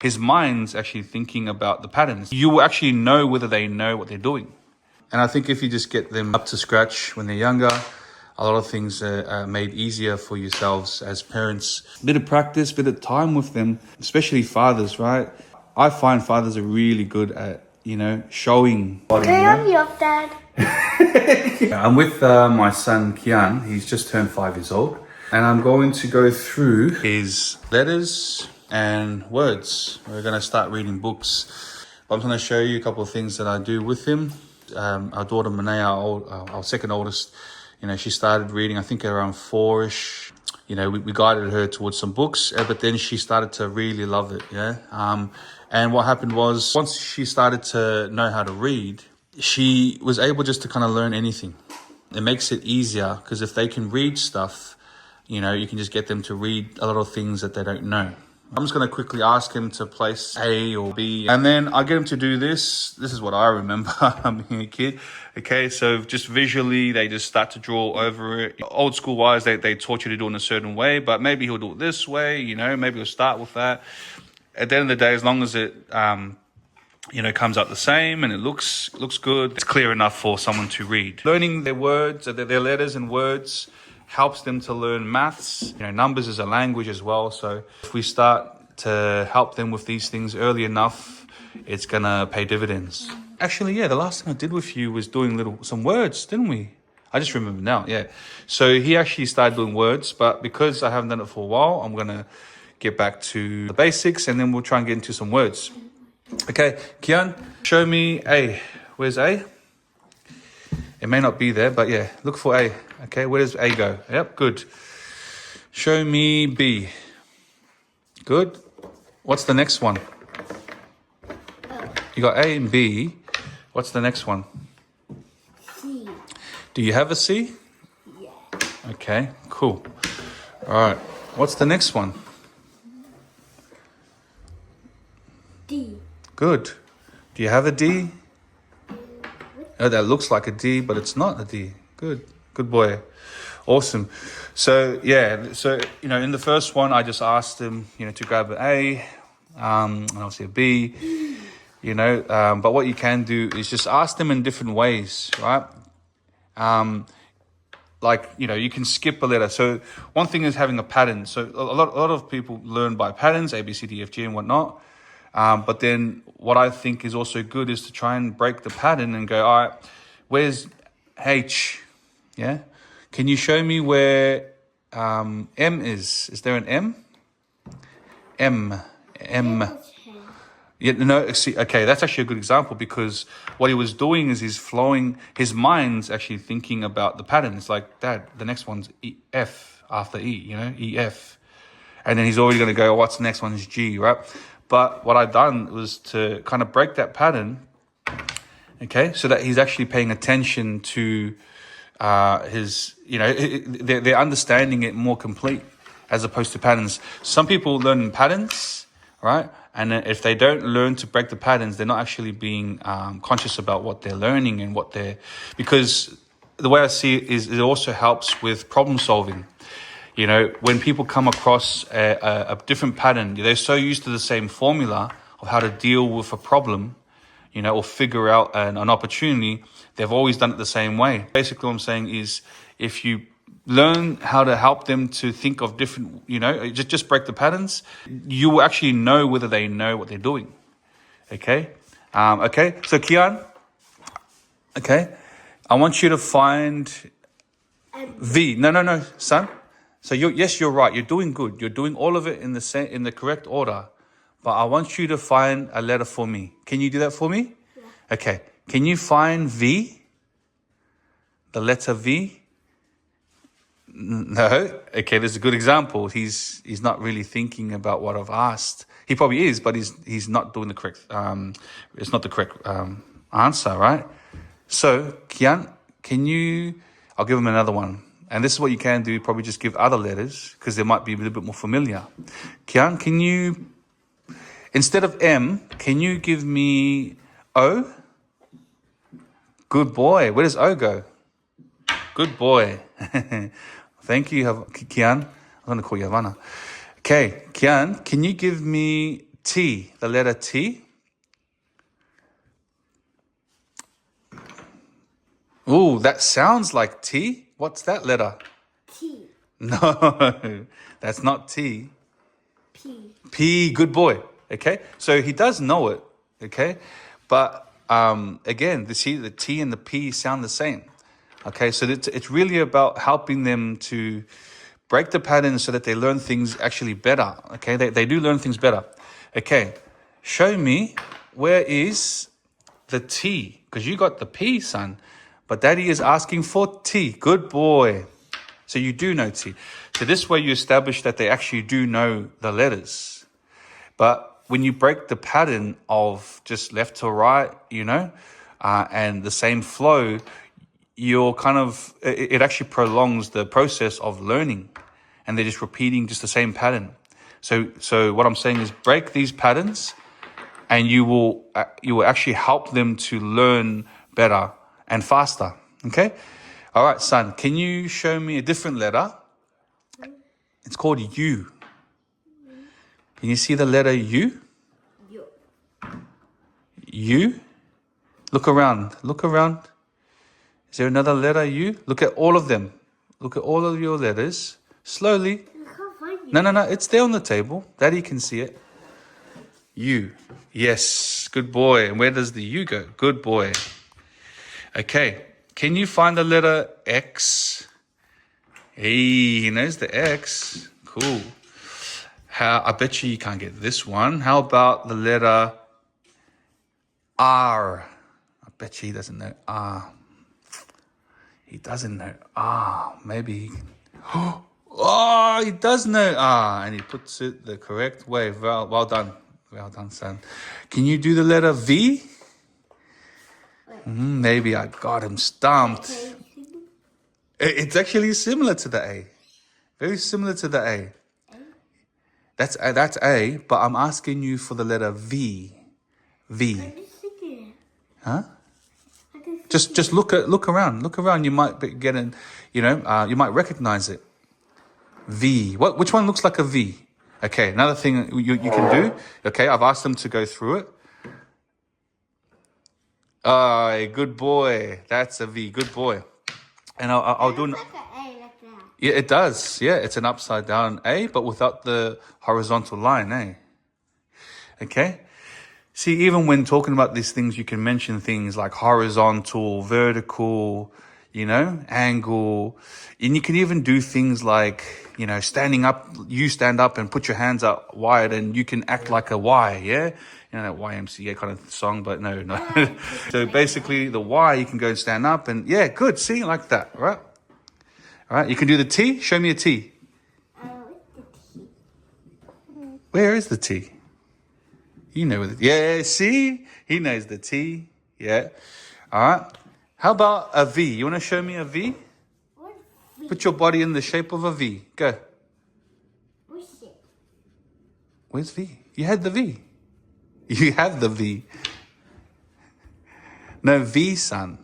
his mind's actually thinking about the patterns. You will actually know whether they know what they're doing. And I think if you just get them up to scratch when they're younger, a lot of things are made easier for yourselves as parents. Bit of practice, bit of time with them, especially fathers, right? I find fathers are really good at, showing. I'm your dad. I'm with my son Kian. He's just turned 5 years old. And I'm going to go through his letters and words. We're going to start reading books. I'm going to show you a couple of things that I do with him. Our daughter Manea, our second oldest, she started reading, I think around 4-ish. We guided her towards some books, but then she started to really love it, and what happened was, once she started to know how to read, she was able just to kind of learn anything. It makes it easier, because if they can read stuff, you can just get them to read a lot of things that they don't know. I'm just going to quickly ask him to place A or B, and then I get him to do this. This is what I remember being a kid. Okay, so just visually, they just start to draw over it. Old school wise, they taught you to do it in a certain way, but maybe he'll do it this way, maybe he'll start with that. At the end of the day, as long as it, comes out the same and it looks good, it's clear enough for someone to read. Learning their words, their letters and words, helps them to learn maths. Numbers is a language as well. So if we start to help them with these things early enough, it's gonna pay dividends. Actually, the last thing I did with you was doing some words, didn't we? I just remember now, So he actually started doing words, but because I haven't done it for a while, I'm gonna get back to the basics, and then we'll try and get into some words. Okay, Kian, show me A. Where's A? It may not be there, but look for A. Okay, where does A go? Yep, good. Show me B. Good. What's the next one? You got A and B. What's the next one? C. Do you have a C? Yeah. Okay, cool. All right. What's the next one? D. Good. Do you have a D? Oh, that looks like a D, but it's not a D. Good. Good boy. Awesome. So, in the first one, I just asked him, to grab an A, and obviously a B, but what you can do is just ask them in different ways, right? You can skip a letter. So one thing is having a pattern. So a lot of people learn by patterns, A, B, C, D, F, G, and whatnot. But then what I think is also good is to try and break the pattern and go, all right, where's H? Yeah. Can you show me where M is? Is there an M? M. Yeah, no, see, okay, that's actually a good example, because what he was doing is his mind's actually thinking about the pattern. It's like, Dad, the next one's F after E, E, F. And then he's already going to go, what's the next one is G, right? But what I've done was to kind of break that pattern, okay, so that he's actually paying attention to they're understanding it more complete as opposed to patterns. Some people learn in patterns, right? And if they don't learn to break the patterns, they're not actually being conscious about what they're learning and because the way I see it is it also helps with problem solving. When people come across a different pattern, they're so used to the same formula of how to deal with a problem, or figure out an opportunity. They've always done it the same way. Basically, what I'm saying is, if you learn how to help them to think of different, just break the patterns, you will actually know whether they know what they're doing. Okay? So Kian, I want you to find V. No, son. So you're right. You're doing good. You're doing all of it in the correct order. But I want you to find a letter for me. Can you do that for me? Yeah. Okay. Can you find V? The letter V? No. Okay, there's a good example. He's not really thinking about what I've asked. He probably is, but he's not doing the correct. It's not the correct answer, right? So Kian, I'll give him another one. And this is what you can do. Probably just give other letters, because they might be a little bit more familiar. Kian, can you, instead of M, can you give me O? Good boy. Where does O go? Good boy. Thank you, Kian. I'm going to call you Havana. Okay, Kian, can you give me T, the letter T. Ooh, that sounds like T. What's that letter? T. No, that's not T. P. P, good boy. Okay, so he does know it. Okay, but again, the T and the P sound the same. Okay, so it's really about helping them to break the patterns so that they learn things actually better. Okay, they do learn things better. Okay, show me where is the T, because you got the P, son, but Daddy is asking for T. Good boy. So you do know T. So this way you establish that they actually do know the letters. But when you break the pattern of just left to right, and the same flow, you're it actually prolongs the process of learning, and they're just repeating just the same pattern. So what I'm saying is break these patterns, and you will actually help them to learn better and faster. Okay? All right, son, can you show me a different letter? It's called U. Can you see the letter U? U. U? Look around. Look around. Is there another letter U? Look at all of them. Look at all of your letters. Slowly. I can't find you. No. It's there on the table. Daddy can see it. U. Yes. Good boy. And where does the U go? Good boy. Okay. Can you find the letter X? Hey, he knows the X. Cool. I bet you can't get this one. How about the letter R? I bet you he doesn't know R. He doesn't know R. Maybe he can. Oh, he does know R. And he puts it the correct way. Well done. Well done, son. Can you do the letter V? Maybe I got him stumped. It's actually similar to the A. Very similar to the A. That's A, but I'm asking you for the letter V. V. Huh? Just look around. Look around. You might be getting, you might recognize it. V. Which one looks like a V? Okay, another thing you can do. Okay, I've asked them to go through it. Good boy. That's a V. Good boy. And I'll do. Like an A like that. Yeah, it does. Yeah, it's an upside down A, but without the horizontal line, eh? Okay. See, even when talking about these things, you can mention things like horizontal, vertical, angle. And you can even do things like, standing up, you stand up and put your hands up wide and you can act like a Y, yeah? That YMCA kind of song, but no. So basically the Y, you can go and stand up and yeah, good. See, like that, right? All right, you can do the T. Show me a T. Where is the T? You know it. Yeah, see? He knows the T. Yeah. All right. How about a V? You want to show me a V? Put your body in the shape of a V. Go. Where's V? You had the V. You have the V. No, V, son.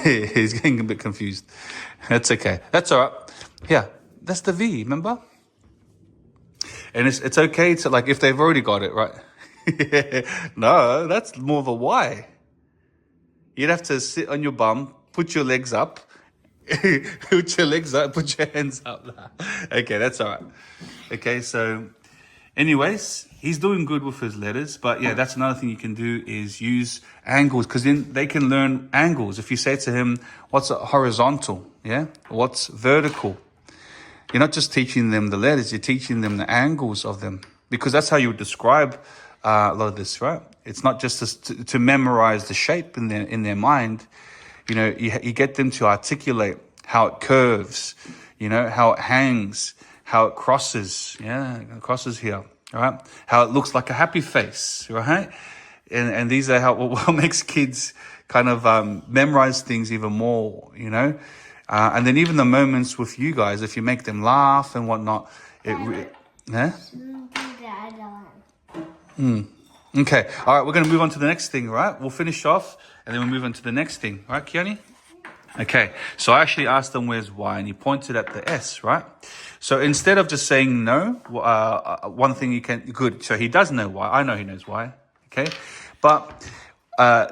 He's getting a bit confused. That's okay. That's all right. Yeah, that's the V, remember? And it's okay to, like, if they've already got it, right? No, that's more of a Y. You'd have to sit on your bum, put your legs up, put your hands up. Okay, that's all right. Okay, so anyways, he's doing good with his letters, but yeah, that's another thing you can do is use angles, because then they can learn angles. If you say to him, what's horizontal? Yeah, what's vertical? You're not just teaching them the letters, you're teaching them the angles of them, because that's how you would describe a lot of this, right? It's not just to memorize the shape in their mind. You get them to articulate how it curves, how it hangs, how it crosses. Yeah, it crosses here, all right? How it looks like a happy face, right? And these are what makes kids kind of memorize things even more, and then even the moments with you guys, if you make them laugh and whatnot, yeah? Okay, all right, we're going to move on to the next thing, right? We'll finish off and then we'll move on to the next thing, right, Kiani? Okay, so I actually asked him where's Y, and he pointed at the S, right? So instead of just saying no, one thing you can, good, so he does know Y. I know he knows Y, okay? But,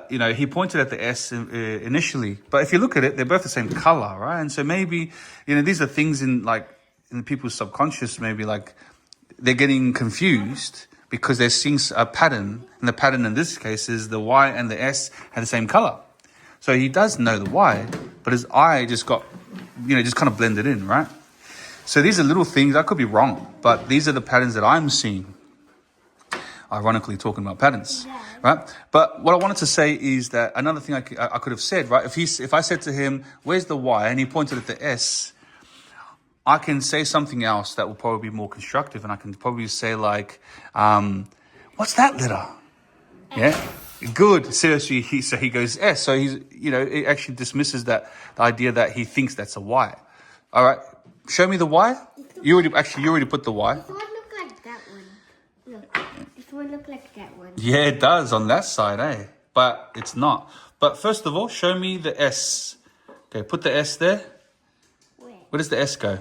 he pointed at the S initially. But if you look at it, they're both the same color, right? And so maybe, these are things in people's subconscious, maybe like they're getting confused because they're seeing a pattern. And the pattern in this case is the Y and the S have the same color. So he does know the Y, but his I just got, just kind of blended in, right? So these are little things. I could be wrong, but these are the patterns that I'm seeing. Ironically, talking about patterns, right? But what I wanted to say is that another thing I could have said, right? If I said to him, "Where's the Y?" and he pointed at the S, I can say something else that will probably be more constructive, and I can probably say like, "What's that letter?" Yeah. Good. So he goes S. So he's, it actually dismisses the idea that he thinks that's a Y. All right. Show me the Y. You already put the Y. This one look like that one. Look. This one look like that one. Yeah, it does on that side, eh? But it's not. But first of all, show me the S. Okay, put the S there. Where does the S go?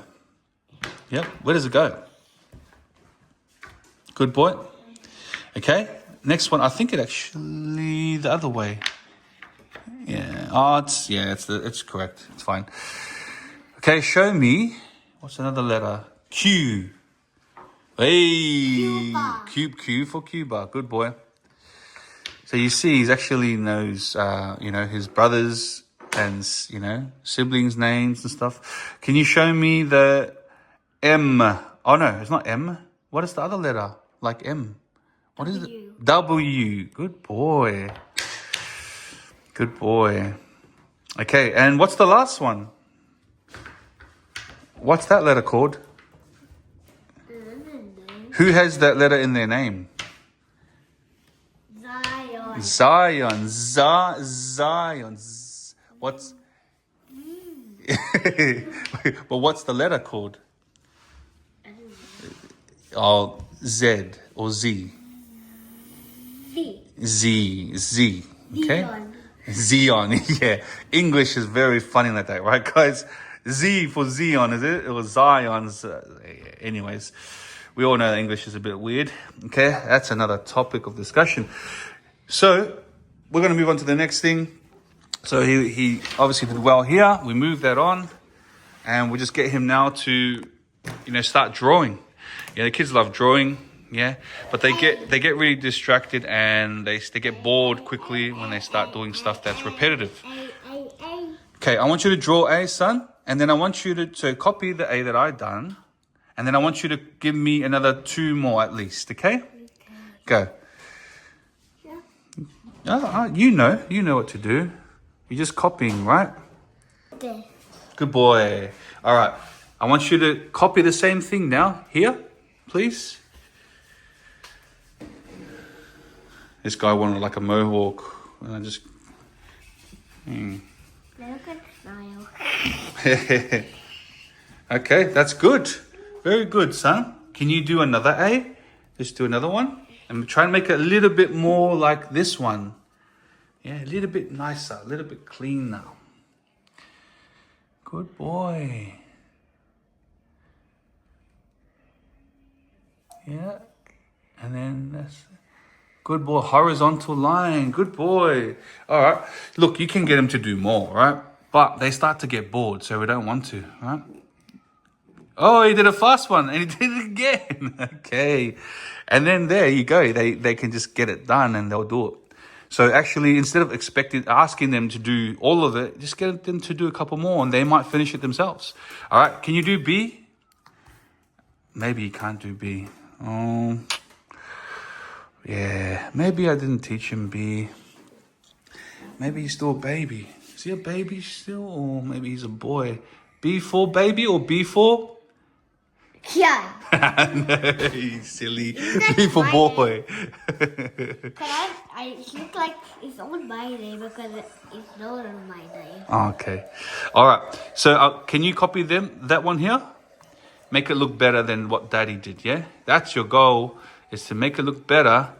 Yep. Where does it go? Good boy. Okay. Next one, I think it actually the other way. Yeah. Oh, it's correct. It's fine. Okay, show me. What's another letter? Q. Hey, Cuba. Q for Cuba. Good boy. So you see, he actually knows, his brothers and siblings' names and stuff. Can you show me the M? Oh no, it's not M. What is the other letter? Like M. What is it? W. Good boy. Good boy. Okay, and what's the last one? What's that letter called? Who has that letter in their name? Zion. Zion. What's... But what's the letter called? Oh, Z or Z. Z. Okay? Zion. Yeah. English is very funny like that, right, guys? Z for Zion, is it? It was Zion's. Anyways, we all know that English is a bit weird. Okay? That's another topic of discussion. So, we're going to move on to the next thing. So, he obviously did well here. We move that on. And we'll just get him now to, start drawing. Yeah, the kids love drawing. Yeah, but they get really distracted and they get bored quickly when they start doing stuff that's repetitive. Okay, I want you to draw A, son, and then I want you to copy the A that I done, and then I want you to give me another 2 more at least. Okay? Go. You know what to do. You're just copying, right? Okay. Good boy. All right, I want you to copy the same thing now. Here, please. This guy wanted like a mohawk, and I just... Okay, that's good. Very good, son. Can you do another A? Just do another one. And try and make it a little bit more like this one. Yeah, a little bit nicer, a little bit cleaner. Good boy. Yeah. And then that's... Good boy, horizontal line. Good boy. All right. Look, you can get them to do more, right? But they start to get bored, so we don't want to, right? Oh, he did a fast one, and he did it again. Okay. And then there you go. They can just get it done, and they'll do it. So actually, instead of asking them to do all of it, just get them to do a couple more, and they might finish it themselves. All right. Can you do B? Maybe you can't do B. Oh... Yeah, maybe I didn't teach him B. Maybe he's still a baby. Is he a baby still? Or maybe he's a boy. B for baby or B for? Yeah. No, you silly. B for boy. It looks like it's on my name because it's not on my name. Okay. All right. So can you copy that one here? Make it look better than what Daddy did, yeah? That's your goal. Is to make it look better.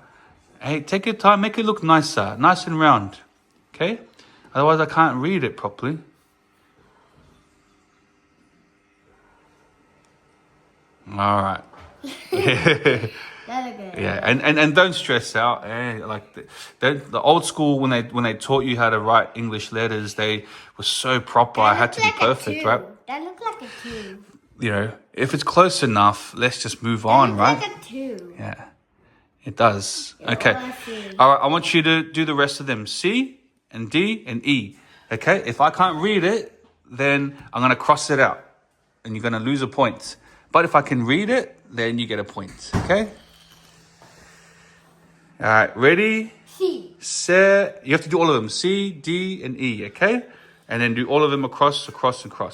Hey, take your time, make it look nicer, nice and round. Okay? Otherwise I can't read it properly. All right. That's good. Yeah, and don't stress out. Like the old school when they taught you how to write English letters, they were so proper. I had to be perfect, right? That looks like a 2. You know, if it's close enough, let's just move That on, looks right? like a 2. Yeah, it does. Okay. I see. All right, I want you to do the rest of them. C and D and E. Okay, if I can't read it, then I'm gonna cross it out, and you're gonna lose a point. But if I can read it, then you get a point. Okay. All right, ready? C. Set. You have to do all of them. C, D, and E, okay? And then do all of them across. All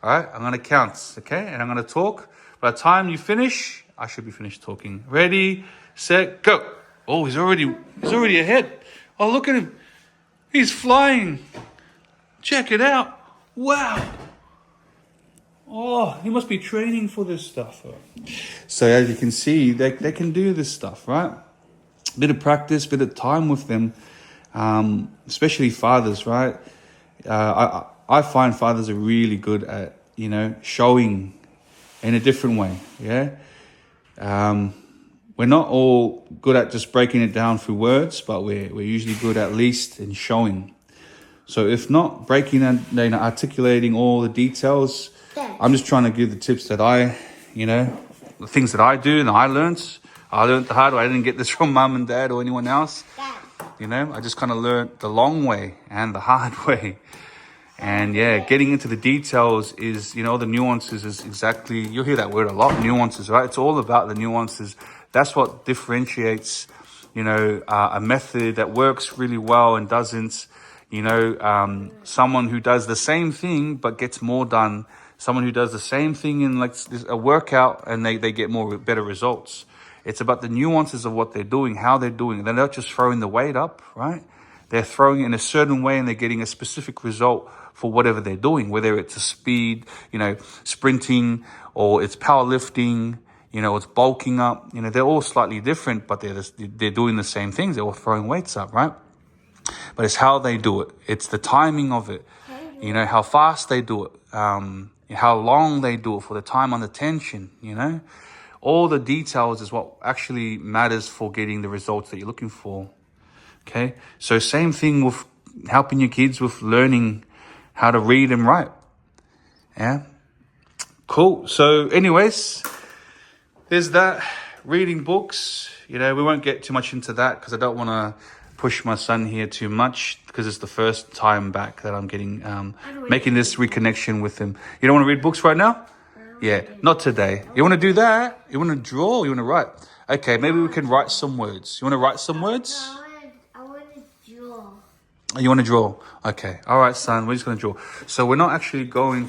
right, I'm going to count, okay? And I'm going to talk. By the time you finish, I should be finished talking. Ready, set, go. Oh, he's already ahead. Oh, look at him. He's flying. Check it out. Wow. Oh, he must be training for this stuff. So as you can see, they can do this stuff, right? Bit of practice, bit of time with them, especially fathers, right? I find fathers are really good at, showing in a different way, yeah? We're not all good at just breaking it down through words, but we're usually good at least in showing. So if not breaking and articulating all the details, I'm just trying to give the tips that the things that I do and I learned the hard way. I didn't get this from mum and dad or anyone else. I just kind of learned the long way and the hard way. And yeah, getting into the details is, the nuances is exactly, you'll hear that word a lot, nuances, right? It's all about the nuances. That's what differentiates, a method that works really well and doesn't, someone who does the same thing but gets more done. Someone who does the same thing in like a workout and they get better results. It's about the nuances of what they're doing, how they're doing it. They're not just throwing the weight up, right? They're throwing it in a certain way and they're getting a specific result for whatever they're doing, whether it's a speed, sprinting, or it's powerlifting, it's bulking up. They're all slightly different, but they're doing the same things. They're all throwing weights up, right? But it's how they do it. It's the timing of it. How fast they do it. How long they do it, for the time under tension, All the details is what actually matters for getting the results that you're looking for. Okay. So same thing with helping your kids with learning how to read and write. Yeah. Cool. So anyways, there's that. Reading books. We won't get too much into that because I don't want to push my son here too much because it's the first time back that I'm getting, making this reconnection with him. You don't want to read books right now? Yeah, not today. You want to do that? You want to draw? Or you want to write? Okay, maybe we can write some words. You want to write some words? I want to draw. You want to draw? Okay. All right, son. We're just going to draw. So we're not going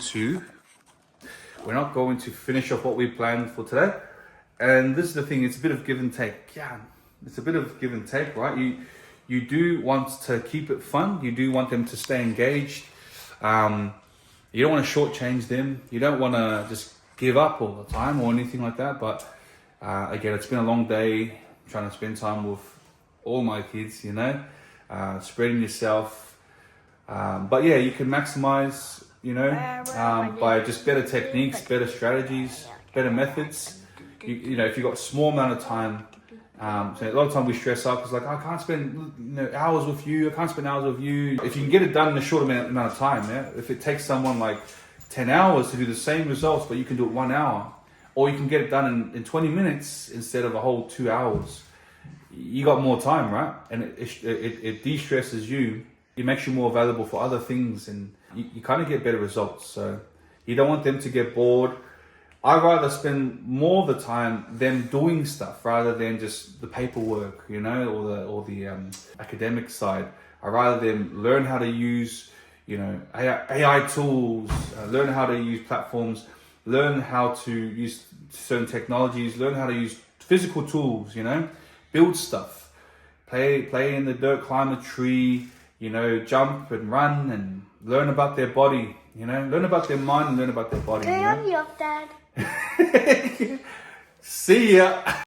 to finish off what we planned for today. And this is the thing. It's a bit of give and take. Yeah, it's a bit of give and take, right? You do want to keep it fun. You do want them to stay engaged. You don't want to shortchange them. You don't want to just give up all the time or anything like that. But again, it's been a long day trying to spend time with all my kids, spreading yourself. But yeah, you can maximize, by just better techniques, better strategies, better methods. If you've got a small amount of time, so a lot of time we stress up. It's like, I can't spend hours with you. I can't spend hours with you. If you can get it done in a short amount of time, yeah. If it takes someone like 10 hours to do the same results, but you can do it 1 hour, or you can get it done in 20 minutes instead of a whole 2 hours, you got more time, right? And it de-stresses you. It makes you more valuable for other things, and you kind of get better results. So you don't want them to get bored. I'd rather spend more of the time them doing stuff rather than just the paperwork, or the academic side. I'd rather them learn how to use, AI tools, learn how to use platforms, learn how to use certain technologies, learn how to use physical tools, build stuff, play in the dirt, climb a tree, jump and run and learn about their body, learn about their mind and learn about their body. Can I have your dad? See ya.